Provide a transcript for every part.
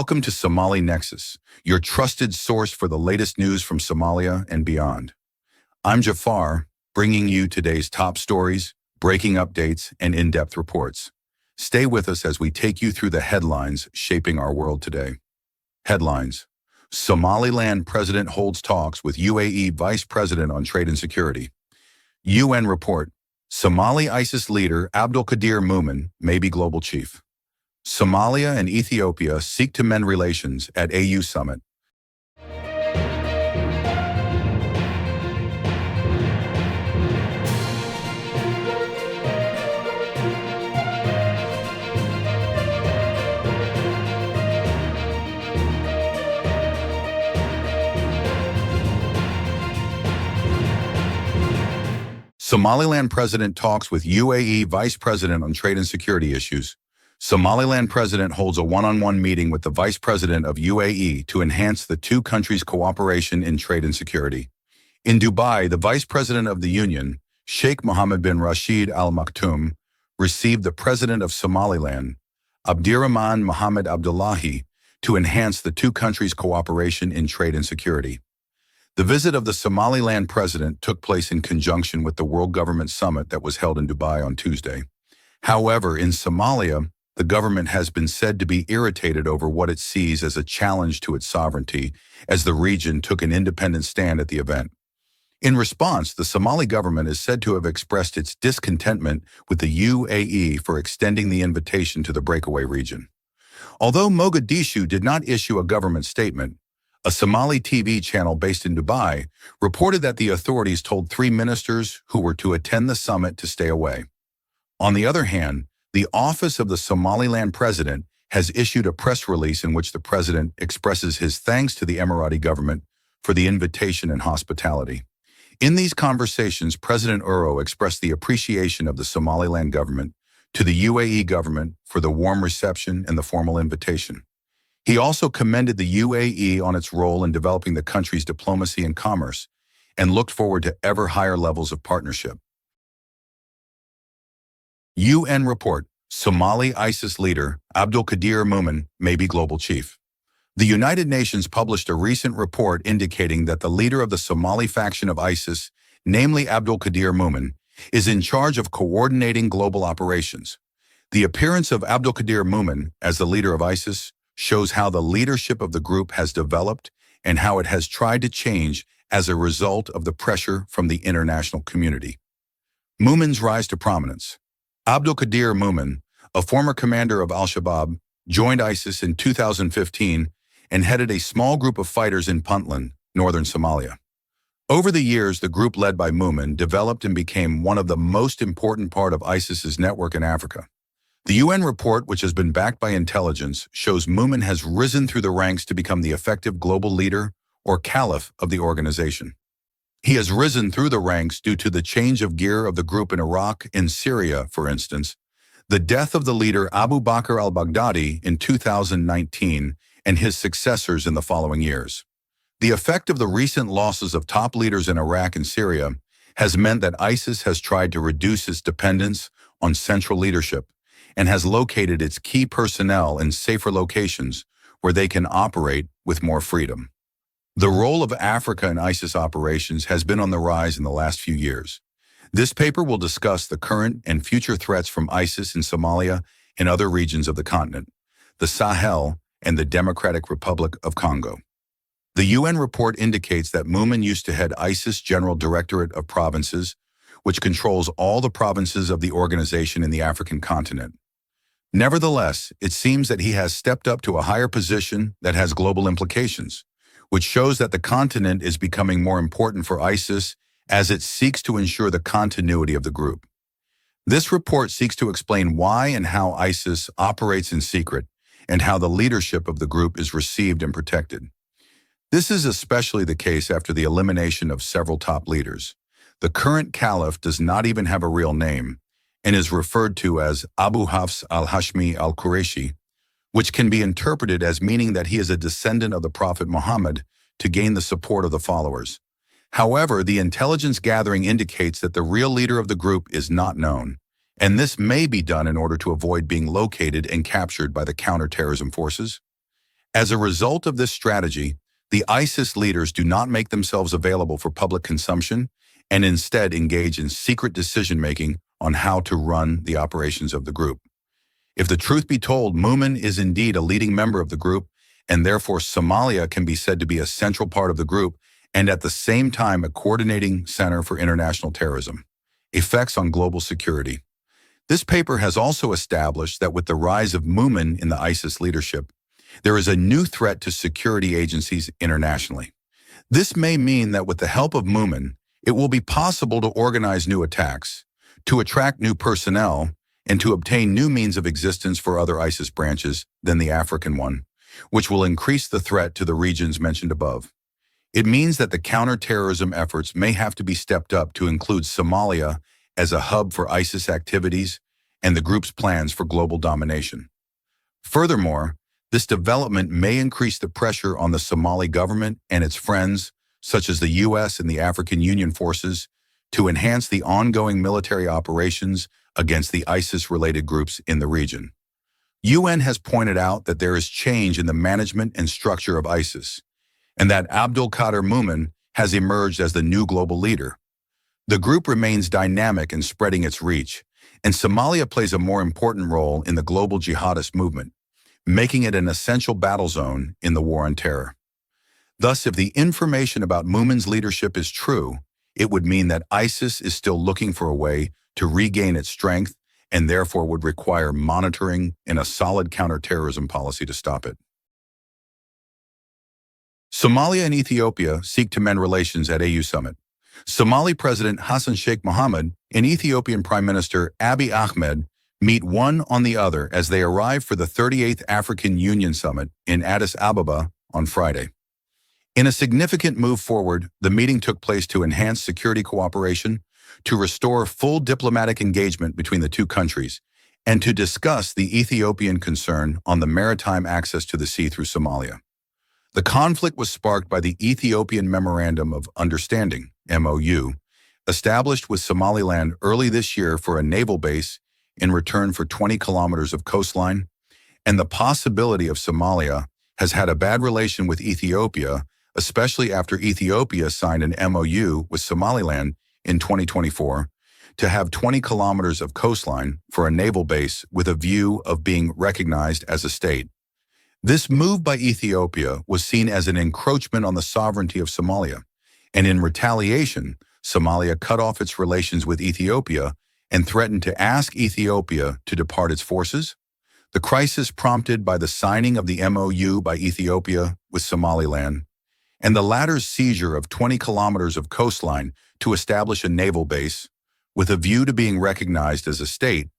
Welcome to Somali Nexus, your trusted source for the latest news from Somalia and beyond. I'm Jafar, bringing you today's top stories, breaking updates, and in-depth reports. Stay with us as we take you through the headlines shaping our world today. Headlines: Somaliland President holds talks with UAE Vice President on trade and security. UN report: Somali ISIS leader Abdul Kadir Mumin may be global chief. Somalia and Ethiopia seek to mend relations at AU summit. Somaliland President talks with UAE Vice President on trade and security issues. Somaliland President holds a one-on-one meeting with the Vice President of UAE to enhance the two countries' cooperation in trade and security. In Dubai, the Vice President of the Union, Sheikh Mohammed bin Rashid Al Maktoum, received the President of Somaliland, Abdirahman Mohammed Abdullahi, to enhance the two countries' cooperation in trade and security. The visit of the Somaliland President took place in conjunction with the World Government Summit that was held in Dubai on Tuesday. However, in Somalia, the government has been said to be irritated over what it sees as a challenge to its sovereignty, as the region took an independent stand at the event. In response, the Somali government is said to have expressed its discontentment with the UAE for extending the invitation to the breakaway region. Although Mogadishu did not issue a government statement, a Somali TV channel based in Dubai reported that the authorities told 3 ministers who were to attend the summit to stay away. On the other hand, the office of the Somaliland President has issued a press release in which the President expresses his thanks to the Emirati government for the invitation and hospitality. In these conversations, President Uro expressed the appreciation of the Somaliland government to the UAE government for the warm reception and the formal invitation. He also commended the UAE on its role in developing the country's diplomacy and commerce, and looked forward to ever higher levels of partnership. UN report: Somali ISIS leader Abdul Kadir Mumin may be global chief. The United Nations published a recent report indicating that the leader of the Somali faction of ISIS, namely Abdul Kadir Mumin, is in charge of coordinating global operations. The appearance of Abdul Kadir Mumin as the leader of ISIS shows how the leadership of the group has developed and how it has tried to change as a result of the pressure from the international community. Mumin's rise to prominence. Abdul Kadir Mumin, a former commander of Al-Shabaab, joined ISIS in 2015 and headed a small group of fighters in Puntland, northern Somalia. Over the years, the group led by Mumin developed and became one of the most important part of ISIS's network in Africa. The UN report, which has been backed by intelligence, shows Mumin has risen through the ranks to become the effective global leader, or caliph, of the organization. He has risen through the ranks due to the change of gear of the group in Iraq and Syria, for instance, the death of the leader Abu Bakr al-Baghdadi in 2019, and his successors in the following years. The effect of the recent losses of top leaders in Iraq and Syria has meant that ISIS has tried to reduce its dependence on central leadership and has located its key personnel in safer locations where they can operate with more freedom. The role of Africa in ISIS operations has been on the rise in the last few years. This paper will discuss the current and future threats from ISIS in Somalia and other regions of the continent, the Sahel, and the Democratic Republic of Congo. The UN report indicates that Mumin used to head ISIS General Directorate of Provinces, which controls all the provinces of the organization in the African continent. Nevertheless, it seems that he has stepped up to a higher position that has global implications, which shows that the continent is becoming more important for ISIS as it seeks to ensure the continuity of the group. This report seeks to explain why and how ISIS operates in secret and how the leadership of the group is received and protected. This is especially the case after the elimination of several top leaders. The current caliph does not even have a real name and is referred to as Abu Hafs al-Hashmi al-Qurayshi, which can be interpreted as meaning that he is a descendant of the Prophet Muhammad to gain the support of the followers. However, the intelligence gathering indicates that the real leader of the group is not known, and this may be done in order to avoid being located and captured by the counterterrorism forces. As a result of this strategy, the ISIS leaders do not make themselves available for public consumption and instead engage in secret decision-making on how to run the operations of the group. If the truth be told, Mumin is indeed a leading member of the group, and therefore Somalia can be said to be a central part of the group and at the same time a coordinating center for international terrorism. Effects on global security. This paper has also established that with the rise of Mumin in the ISIS leadership, there is a new threat to security agencies internationally. This may mean that with the help of Mumin, it will be possible to organize new attacks, to attract new personnel, and to obtain new means of existence for other ISIS branches than the African one, which will increase the threat to the regions mentioned above. It means that the counterterrorism efforts may have to be stepped up to include Somalia as a hub for ISIS activities and the group's plans for global domination. Furthermore, this development may increase the pressure on the Somali government and its friends, such as the US and the African Union forces, to enhance the ongoing military operations against the ISIS-related groups in the region. UN has pointed out that there is change in the management and structure of ISIS, and that Abdul Qadir Mumin has emerged as the new global leader. The group remains dynamic in spreading its reach, and Somalia plays a more important role in the global jihadist movement, making it an essential battle zone in the war on terror. Thus, if the information about Mumin's leadership is true, it would mean that ISIS is still looking for a way to regain its strength and therefore would require monitoring and a solid counterterrorism policy to stop it. Somalia and Ethiopia seek to mend relations at AU summit. Somali President Hassan Sheikh Mohamud and Ethiopian Prime Minister Abiy Ahmed meet one on the other as they arrive for the 38th African Union Summit in Addis Ababa on Friday. In a significant move forward, the meeting took place to enhance security cooperation, to restore full diplomatic engagement between the two countries, and to discuss the Ethiopian concern on the maritime access to the sea through Somalia. The conflict was sparked by the Ethiopian Memorandum of Understanding, MOU, established with Somaliland early this year for a naval base in return for 20 kilometers of coastline, and the possibility of Somalia has had a bad relation with Ethiopia, especially after Ethiopia signed an MOU with Somaliland in 2024 to have 20 kilometers of coastline for a naval base with a view of being recognized as a state. This move by Ethiopia was seen as an encroachment on the sovereignty of Somalia, and in retaliation, Somalia cut off its relations with Ethiopia and threatened to ask Ethiopia to depart its forces. The crisis prompted by the signing of the MOU by Ethiopia with Somaliland and the latter's seizure of 20 kilometers of coastline to establish a naval base, with a view to being recognized as a state,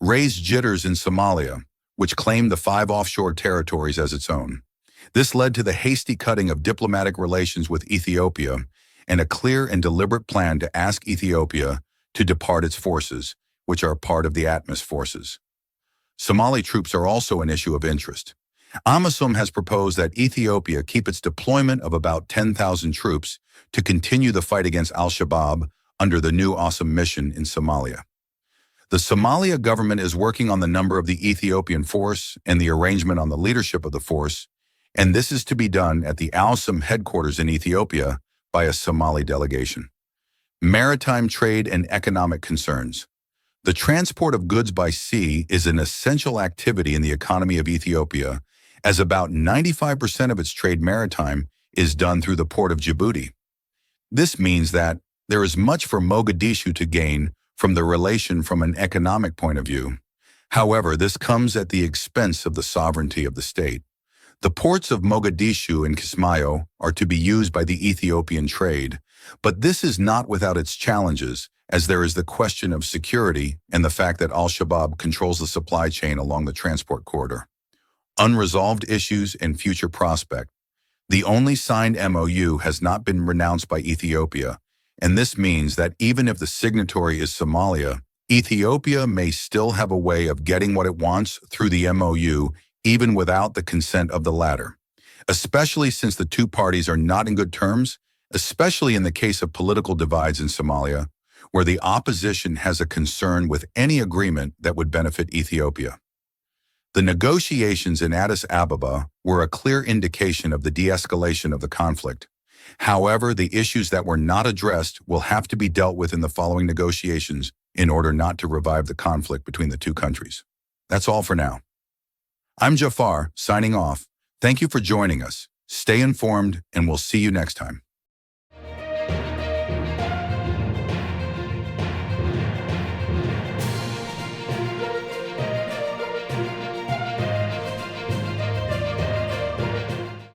raised jitters in Somalia, which claimed the 5 offshore territories as its own. This led to the hasty cutting of diplomatic relations with Ethiopia and a clear and deliberate plan to ask Ethiopia to depart its forces, which are part of the ATMIS forces. Somali troops are also an issue of interest. AMISOM has proposed that Ethiopia keep its deployment of about 10,000 troops to continue the fight against al-Shabaab under the new AWESOM mission in Somalia. The Somalia government is working on the number of the Ethiopian force and the arrangement on the leadership of the force, and this is to be done at the AWESOM headquarters in Ethiopia by a Somali delegation. Maritime trade and economic concerns. The transport of goods by sea is an essential activity in the economy of Ethiopia, as about 95% of its trade maritime is done through the port of Djibouti. This means that there is much for Mogadishu to gain from the relation from an economic point of view. However, this comes at the expense of the sovereignty of the state. The ports of Mogadishu and Kismayo are to be used by the Ethiopian trade, but this is not without its challenges, as there is the question of security and the fact that al-Shabaab controls the supply chain along the transport corridor. Unresolved issues and future prospect. The only signed MOU has not been renounced by Ethiopia, and this means that even if the signatory is Somalia, Ethiopia may still have a way of getting what it wants through the MOU even without the consent of the latter, especially since the two parties are not in good terms, especially in the case of political divides in Somalia, where the opposition has a concern with any agreement that would benefit Ethiopia. The negotiations in Addis Ababa were a clear indication of the de-escalation of the conflict. However, the issues that were not addressed will have to be dealt with in the following negotiations in order not to revive the conflict between the two countries. That's all for now. I'm Jafar, signing off. Thank you for joining us. Stay informed, and we'll see you next time.